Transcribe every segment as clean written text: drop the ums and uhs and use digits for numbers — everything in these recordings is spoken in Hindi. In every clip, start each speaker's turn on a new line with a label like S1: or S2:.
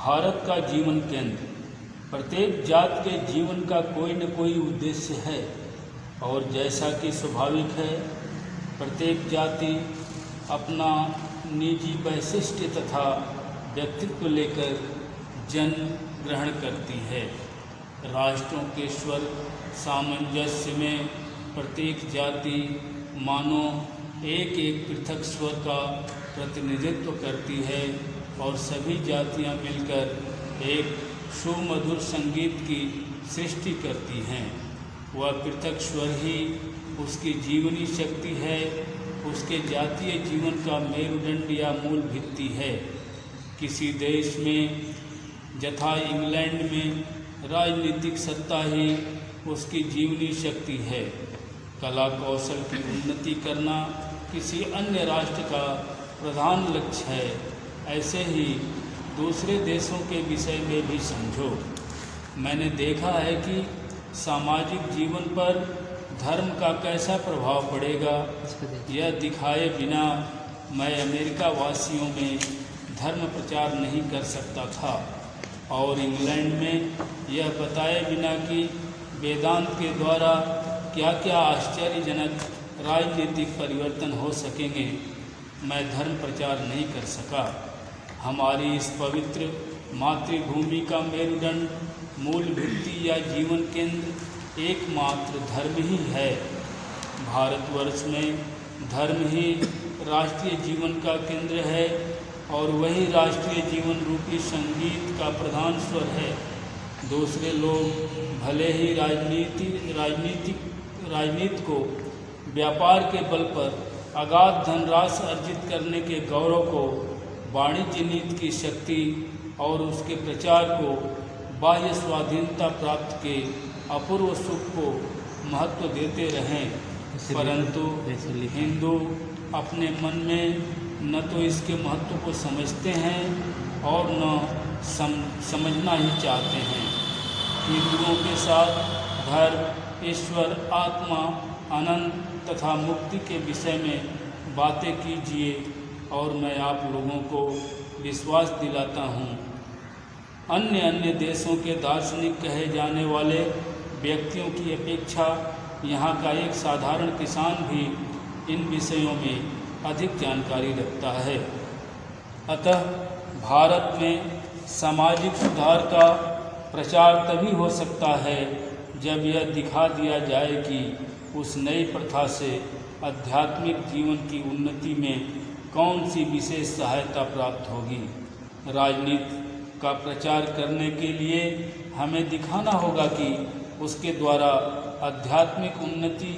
S1: भारत का जीवन केंद्र। प्रत्येक जात के जीवन का कोई न कोई उद्देश्य है और जैसा कि स्वाभाविक है, प्रत्येक जाति अपना निजी वैशिष्ट्य तथा व्यक्तित्व लेकर जन्म ग्रहण करती है। राष्ट्रों के स्वर सामंजस्य में प्रत्येक जाति मानो एक एक पृथक स्वर का प्रतिनिधित्व करती है और सभी जातियां मिलकर एक सुमधुर संगीत की सृष्टि करती हैं। वह पृथक स्वर ही उसकी जीवनी शक्ति है, उसके जातीय जीवन का मेरुदंड या मूल भित्ति है। किसी देश में यथा इंग्लैंड में राजनीतिक सत्ता ही उसकी जीवनी शक्ति है। कला कौशल की उन्नति करना किसी अन्य राष्ट्र का प्रधान लक्ष्य है। ऐसे ही दूसरे देशों के विषय में भी समझो। मैंने देखा है कि सामाजिक जीवन पर धर्म का कैसा प्रभाव पड़ेगा, यह दिखाए बिना मैं अमेरिका वासियों में धर्म प्रचार नहीं कर सकता था और इंग्लैंड में यह बताए बिना कि वेदांत के द्वारा क्या क्या आश्चर्यजनक राजनीतिक परिवर्तन हो सकेंगे, मैं धर्म प्रचार नहीं कर सका। हमारी इस पवित्र मातृभूमि का मेरुदंड, मूल भित्ति या जीवन केंद्र एकमात्र धर्म ही है। भारतवर्ष में धर्म ही राष्ट्रीय जीवन का केंद्र है और वही राष्ट्रीय जीवन रूपी संगीत का प्रधान स्वर है। दूसरे लोग भले ही राजनीति को व्यापार के बल पर अगाध धनराशि अर्जित करने के गौरव को, वाणिज्य नीति की शक्ति और उसके प्रचार को, बाह्य स्वाधीनता प्राप्त के अपूर्व सुख को महत्व देते रहें, परंतु हिंदू अपने मन में न तो इसके महत्व को समझते हैं और न समझना ही चाहते हैं। हिंदुओं के साथ धर्म, ईश्वर, आत्मा, आनंद तथा मुक्ति के विषय में बातें कीजिए और मैं आप लोगों को विश्वास दिलाता हूँ। अन्य देशों के दार्शनिक कहे जाने वाले व्यक्तियों की अपेक्षा यहाँ का एक साधारण किसान भी इन विषयों में अधिक जानकारी रखता है। अतः भारत में सामाजिक सुधार का प्रचार तभी हो सकता है जब यह दिखा दिया जाए कि उस नई प्रथा से आध्यात्मिक जीवन की उन्नति में कौन सी विशेष सहायता प्राप्त होगी। राजनीति का प्रचार करने के लिए हमें दिखाना होगा कि उसके द्वारा आध्यात्मिक उन्नति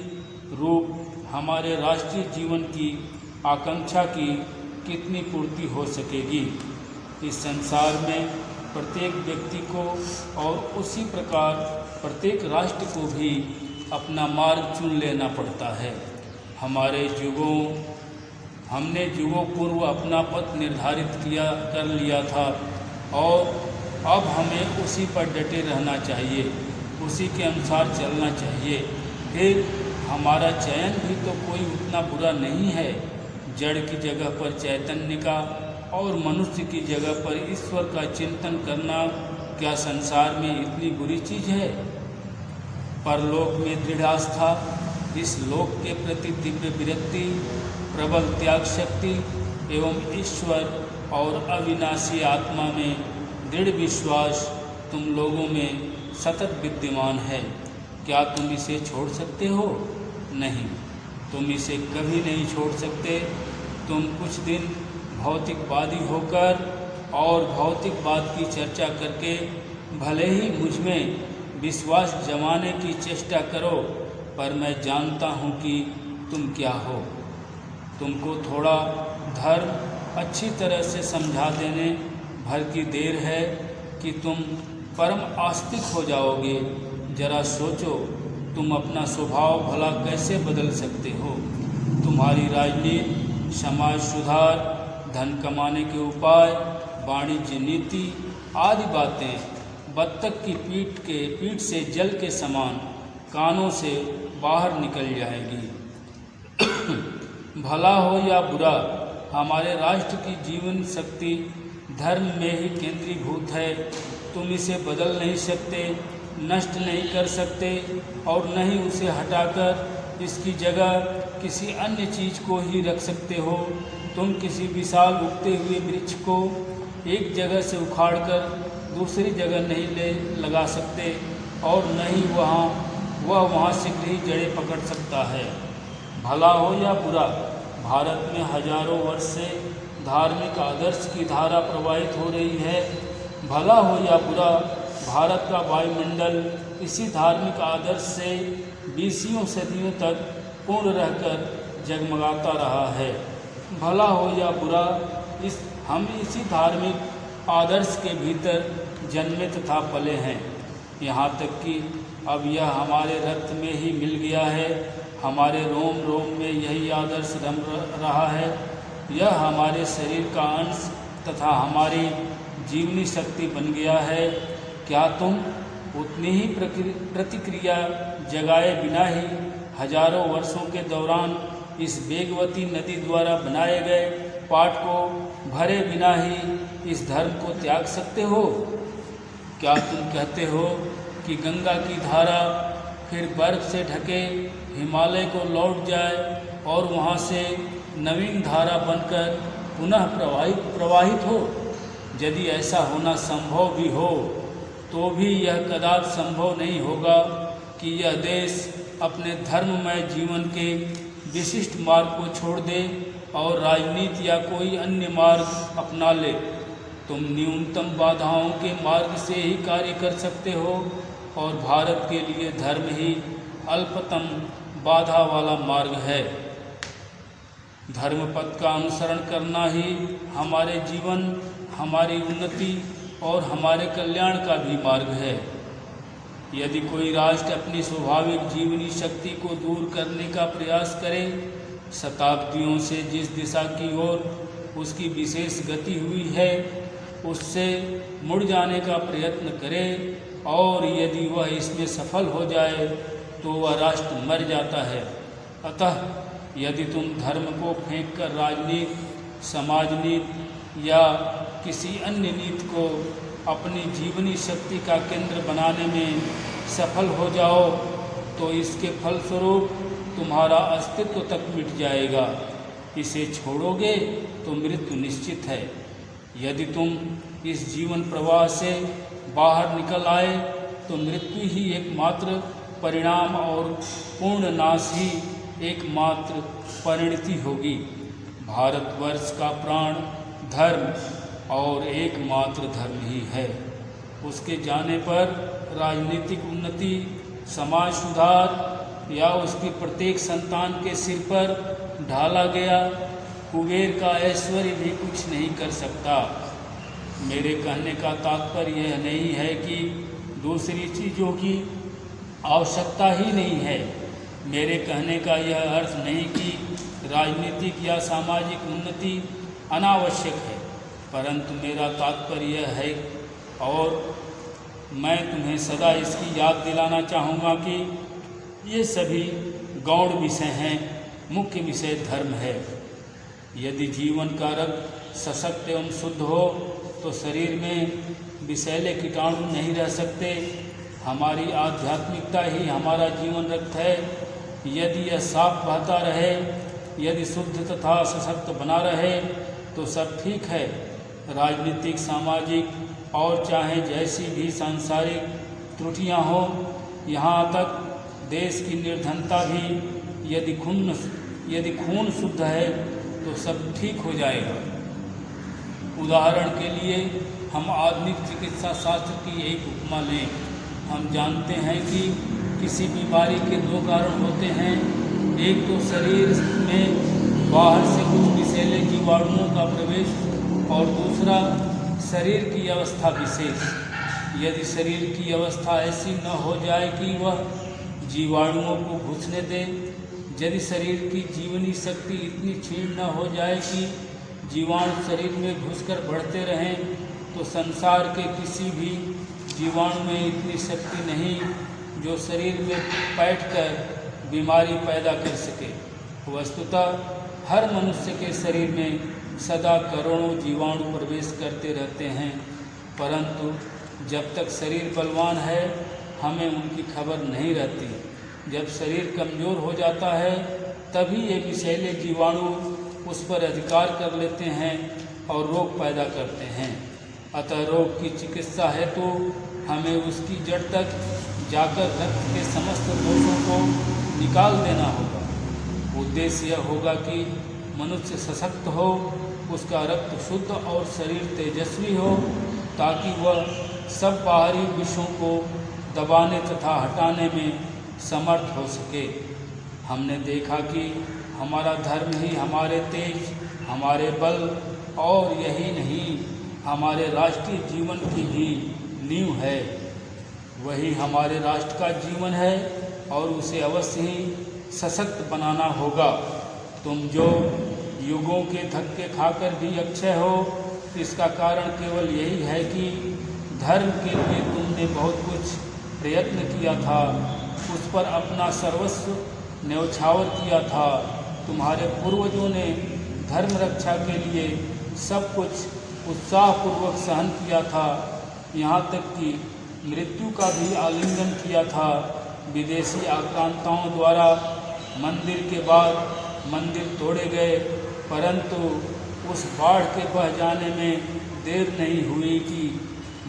S1: रूप हमारे राष्ट्रीय जीवन की आकांक्षा की कितनी पूर्ति हो सकेगी। इस संसार में प्रत्येक व्यक्ति को और उसी प्रकार प्रत्येक राष्ट्र को भी अपना मार्ग चुन लेना पड़ता है। हमने युगों पूर्व अपना पथ निर्धारित कर लिया था और अब हमें उसी पर डटे रहना चाहिए, उसी के अनुसार चलना चाहिए। फिर हमारा चयन भी तो कोई उतना बुरा नहीं है। जड़ की जगह पर चैतन्य का और मनुष्य की जगह पर ईश्वर का चिंतन करना क्या संसार में इतनी बुरी चीज़ है? परलोक में दृढ़ आस्था, इस लोक के प्रति दिव्य विरक्ति, प्रबल त्याग शक्ति एवं ईश्वर और अविनाशी आत्मा में दृढ़ विश्वास तुम लोगों में सतत विद्यमान है। क्या तुम इसे छोड़ सकते हो? नहीं, तुम इसे कभी नहीं छोड़ सकते। तुम कुछ दिन भौतिकवादी होकर और भौतिकवाद की चर्चा करके भले ही मुझ में विश्वास जमाने की चेष्टा करो, पर मैं जानता हूँ कि तुम क्या हो। तुमको थोड़ा धर्म अच्छी तरह से समझा देने भर की देर है कि तुम परम आस्तिक हो जाओगे। जरा सोचो, तुम अपना स्वभाव भला कैसे बदल सकते हो। तुम्हारी राजनीति, समाज सुधार, धन कमाने के उपाय, वाणिज्य नीति आदि बातें बत्तख की पीठ से जल के समान कानों से बाहर निकल जाएगी। भला हो या बुरा, हमारे राष्ट्र की जीवन शक्ति धर्म में ही केंद्रीभूत है। तुम इसे बदल नहीं सकते, नष्ट नहीं कर सकते और न ही उसे हटाकर इसकी जगह किसी अन्य चीज़ को ही रख सकते हो। तुम किसी विशाल उगते हुए वृक्ष को एक जगह से उखाड़कर दूसरी जगह नहीं ले लगा सकते और न ही वह वहाँ शीघ्र ही जड़ें पकड़ सकता है। भला हो या बुरा, भारत में हजारों वर्ष से धार्मिक आदर्श की धारा प्रवाहित हो रही है। भला हो या बुरा, भारत का वायुमंडल इसी धार्मिक आदर्श से 20 सदियों तक पूर्ण रहकर जगमगाता रहा है। भला हो या बुरा, हम इसी धार्मिक आदर्श के भीतर जन्मे तथा पले हैं। यहाँ तक कि अब यह हमारे रक्त में ही मिल गया है। हमारे रोम रोम में यही आदर्श रम रहा है। यह हमारे शरीर का अंश तथा हमारी जीवनी शक्ति बन गया है। क्या तुम उतनी ही प्रतिक्रिया जगाए बिना ही हजारों वर्षों के दौरान इस वेगवती नदी द्वारा बनाए गए पाठ को भरे बिना ही इस धर्म को त्याग सकते हो? क्या तुम कहते हो कि गंगा की धारा फिर बर्फ से ढके हिमालय को लौट जाए और वहाँ से नवीन धारा बनकर पुनः प्रवाहित हो? यदि ऐसा होना संभव भी हो तो भी यह कदापि संभव नहीं होगा कि यह देश अपने धर्ममय जीवन के विशिष्ट मार्ग को छोड़ दे और राजनीति या कोई अन्य मार्ग अपना ले। तुम न्यूनतम बाधाओं के मार्ग से ही कार्य कर सकते हो और भारत के लिए धर्म ही अल्पतम बाधा वाला मार्ग है। धर्म पथ का अनुसरण करना ही हमारे जीवन, हमारी उन्नति और हमारे कल्याण का भी मार्ग है। यदि कोई राष्ट्र अपनी स्वाभाविक जीवनी शक्ति को दूर करने का प्रयास करे, शताब्दियों से जिस दिशा की ओर उसकी विशेष गति हुई है उससे मुड़ जाने का प्रयत्न करे और यदि वह इसमें सफल हो जाए तो वह राष्ट्र मर जाता है। अतः यदि तुम धर्म को फेंककर राजनीति, समाजनीति या किसी अन्य नीति को अपनी जीवनी शक्ति का केंद्र बनाने में सफल हो जाओ तो इसके फलस्वरूप तुम्हारा अस्तित्व तक मिट जाएगा। इसे छोड़ोगे तो मृत्यु निश्चित है। यदि तुम इस जीवन प्रवाह से बाहर निकल आए तो मृत्यु ही एकमात्र परिणाम और पूर्ण नाश ही एकमात्र परिणति होगी। भारतवर्ष का प्राण धर्म और एकमात्र धर्म ही है। उसके जाने पर राजनीतिक उन्नति, समाज सुधार या उसकी प्रत्येक संतान के सिर पर ढाला गया कुबेर का ऐश्वर्य भी कुछ नहीं कर सकता। मेरे कहने का तात्पर्य यह नहीं है कि दूसरी चीज़ों की आवश्यकता ही नहीं है। मेरे कहने का यह अर्थ नहीं कि राजनीतिक या सामाजिक उन्नति अनावश्यक है, परंतु मेरा तात्पर्य यह है और मैं तुम्हें सदा इसकी याद दिलाना चाहूँगा कि ये सभी गौण विषय हैं, मुख्य विषय धर्म है। यदि जीवन का रक्त सशक्त एवं शुद्ध हो तो शरीर में विषैले कीटाणु नहीं रह सकते। हमारी आध्यात्मिकता ही हमारा जीवन रक्त है। यदि यह साफ बहता रहे, यदि शुद्ध तथा सशक्त बना रहे तो सब ठीक है। राजनीतिक, सामाजिक और चाहे जैसी भी सांसारिक त्रुटियां हों, यहाँ तक देश की निर्धनता भी यदि खून शुद्ध है तो सब ठीक हो जाएगा। उदाहरण के लिए हम आधुनिक चिकित्सा शास्त्र की एक उपमा लें। हम जानते हैं कि किसी बीमारी के दो कारण होते हैं। एक तो शरीर में बाहर से कुछ विषैले जीवाणुओं का प्रवेश और दूसरा शरीर की अवस्था विशेष। यदि शरीर की अवस्था ऐसी न हो जाए कि वह जीवाणुओं को घुसने दे, यदि शरीर की जीवनी शक्ति इतनी क्षीण न हो जाए कि जीवाणु शरीर में घुसकर बढ़ते रहें, तो संसार के किसी भी जीवाणु में इतनी शक्ति नहीं जो शरीर में बैठकर बीमारी पैदा कर सके। वस्तुतः हर मनुष्य के शरीर में सदा करोड़ों जीवाणु प्रवेश करते रहते हैं, परंतु जब तक शरीर बलवान है हमें उनकी खबर नहीं रहती। जब शरीर कमज़ोर हो जाता है तभी ये विषैले जीवाणु उस पर अधिकार कर लेते हैं और रोग पैदा करते हैं। अतः रोग की चिकित्सा हेतु हमें उसकी जड़ तक जाकर रक्त के समस्त दोषों को निकाल देना होगा। उद्देश्य यह होगा कि मनुष्य सशक्त हो, उसका रक्त शुद्ध और शरीर तेजस्वी हो, ताकि वह सब बाहरी विषयों को दबाने तथा हटाने में समर्थ हो सके। हमने देखा कि हमारा धर्म ही हमारे तेज, हमारे बल और यही नहीं हमारे राष्ट्रीय जीवन की भी नींव है। वही हमारे राष्ट्र का जीवन है और उसे अवश्य ही सशक्त बनाना होगा। तुम जो युगों के धक्के खाकर भी अक्षय हो, इसका कारण केवल यही है कि धर्म के लिए तुमने बहुत कुछ प्रयत्न किया था, उस पर अपना सर्वस्व न्यौछावर किया था। तुम्हारे पूर्वजों ने धर्म रक्षा के लिए सब कुछ उत्साहपूर्वक सहन किया था, यहाँ तक कि मृत्यु का भी आलिंगन किया था। विदेशी आक्रांताओं द्वारा मंदिर के बाद मंदिर तोड़े गए, परंतु उस बाढ़ के बह जाने में देर नहीं हुई कि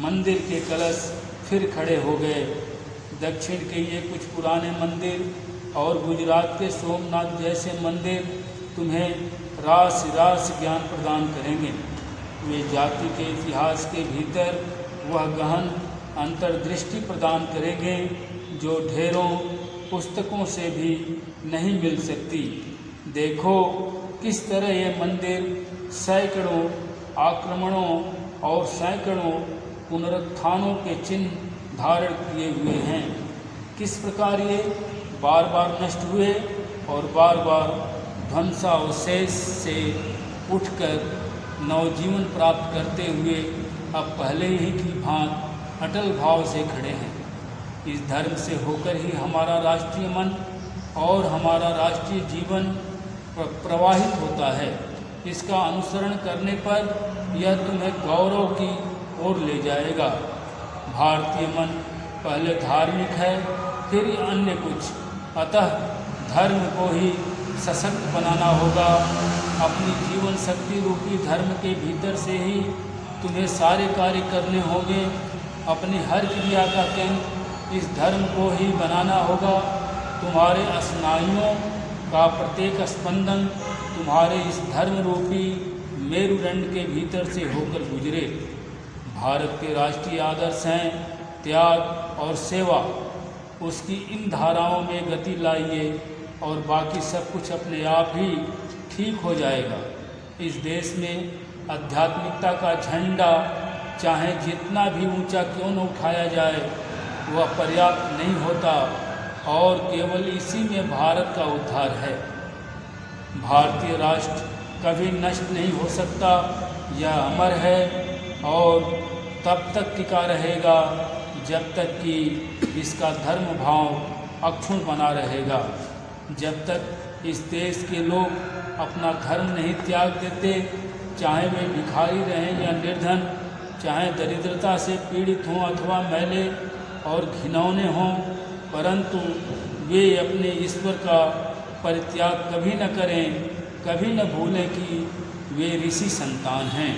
S1: मंदिर के कलश फिर खड़े हो गए। दक्षिण के ये कुछ पुराने मंदिर और गुजरात के सोमनाथ जैसे मंदिर तुम्हें रास ज्ञान प्रदान करेंगे। वे जाति के इतिहास के भीतर वह गहन अंतर्दृष्टि प्रदान करेंगे जो ढेरों पुस्तकों से भी नहीं मिल सकती। देखो किस तरह ये मंदिर सैकड़ों आक्रमणों और सैकड़ों पुनरुत्थानों के चिन्ह धारण किए हुए हैं। किस प्रकार ये बार बार नष्ट हुए और बार बार ध्वंसावशेष से उठकर नवजीवन प्राप्त करते हुए अब पहले ही की भांति अटल भाव से खड़े हैं। इस धर्म से होकर ही हमारा राष्ट्रीय मन और हमारा राष्ट्रीय जीवन प्रवाहित होता है। इसका अनुसरण करने पर यह तुम्हें गौरव की ओर ले जाएगा। भारतीय मन पहले धार्मिक है, फिर अन्य कुछ। अतः धर्म को ही सशक्त बनाना होगा। अपनी जीवन शक्ति रूपी धर्म के भीतर से ही तुम्हें सारे कार्य करने होंगे। अपनी हर क्रिया का केंद्र इस धर्म को ही बनाना होगा। तुम्हारे स्नायुओं का प्रत्येक स्पंदन तुम्हारे इस धर्म रूपी मेरुदंड के भीतर से होकर गुजरे। भारत के राष्ट्रीय आदर्श हैं त्याग और सेवा। उसकी इन धाराओं में गति लाइए और बाकी सब कुछ अपने आप ही ठीक हो जाएगा। इस देश में आध्यात्मिकता का झंडा चाहे जितना भी ऊंचा क्यों न उठाया जाए वह पर्याप्त नहीं होता और केवल इसी में भारत का उद्धार है। भारतीय राष्ट्र कभी नष्ट नहीं हो सकता, यह अमर है और तब तक टिका रहेगा जब तक कि इसका धर्म भाव अक्षुण्ण बना रहेगा। जब तक इस देश के लोग अपना धर्म नहीं त्याग देते, चाहे वे भिखारी रहें या निर्धन, चाहे दरिद्रता से पीड़ित हों अथवा मैले और घिनौने हों, परंतु वे अपने ईश्वर का परित्याग कभी न करें, कभी न भूलें कि वे ऋषि संतान हैं।